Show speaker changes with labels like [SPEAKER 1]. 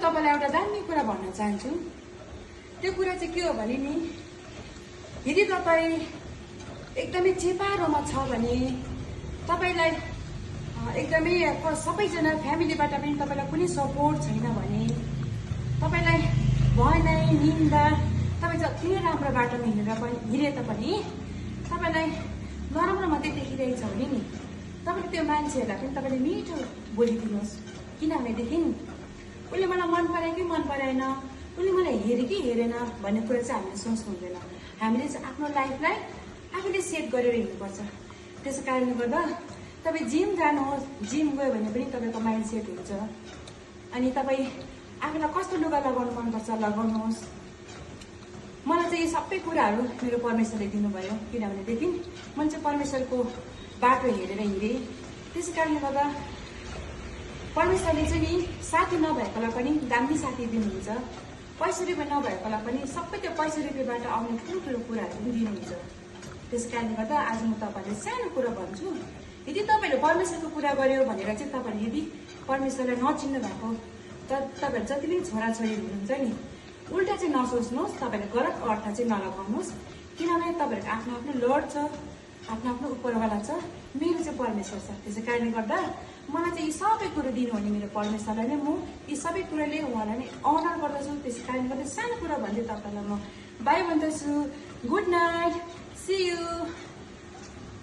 [SPEAKER 1] तपाईलाई एउटा दामी कुरा भन्न चाहन्छु। त्यो कुरा चाहिँ के हो भने नि, यदि तपाईँ एकदमै चेपारोमा छ भने, तपाईलाई एकदमै सबैजना फ्यामिलीबाट पनि तपाईलाई कुनै सपोर्ट छैन भने, तपाईलाई भनाइ निन्दा, तपाईँ जति नै राम्रो बाटोमा हिँडे पनि तपाईलाई नराम्रो मात्रै देखिरहेछ भने नि, तपाईँले त्यो मान्छेहरूलाई पनि तपाईँले मिठो बोलिदिनुहोस्। किनभनेदेखि उसले मलाई मन परायो कि मन पराएन, उसले मलाई हेऱ्यो कि हेरेन भन्ने कुरा चाहिँ हामीले सोच्नु हुँदैन। हामीले चाहिँ आफ्नो लाइफलाई आफूले सेट गरेर हिँड्नुपर्छ। त्यसै कारणले गर्दा तपाईँ जिम जानुहोस्, जिम गयो भने पनि तपाईँको माइन्ड सेट हुन्छ। अनि तपाईँ आफूलाई कस्तो लुगा लगाउनु मनपर्छ लगाउनुहोस्। मलाई चाहिँ यो सबै कुराहरू मेरो परमेश्वरले दिनुभयो। किनभनेदेखि मैले चाहिँ परमेश्वरको बाटो हेरेर हिँडेँ। त्यसै कारणले गर्दा परमेश्वरले चाहिँ नि साथी नभएकोलाई पनि दामी साथी दिनुहुन्छ, पैसा रुपियाँ नभएकोलाई पनि सबै त्यो पैसा रुपियाँबाट आउने ठुलो कुराहरू पनि दिनुहुन्छ। त्यसै कारणले गर्दा आज म तपाईँहरूले सानो कुरा भन्छु। यदि तपाईँहरूले परमेश्वरको कुरा गर्यो भनेर चाहिँ तपाईँहरूले यदि परमेश्वरलाई नचिन्नु भएको, तपाईँहरू जति पनि छोराछोरीहरू हुनुहुन्छ नि, उल्टा चाहिँ नसोच्नुहोस्, तपाईँहरूले गलत अर्थ चाहिँ नलगाउनुहोस्। किनभने तपाईँहरूको आफ्नो आफ्नो लर्ड छ, आफ्नो आफ्नो उपरवाला छ, मेरो चाहिँ परमेश्वर छ। त्यसै कारणले गर्दा मलाई चाहिँ यी सबै कुरो दिनुहुने मेरो परमेश्वरलाई नै म यी सबै कुराले उहाँलाई नै अनर गर्दछु। त्यसै कारणले गर्दा सानो कुरा भन्दै तपाईँलाई म बाई भन्दछु। Good night, see you.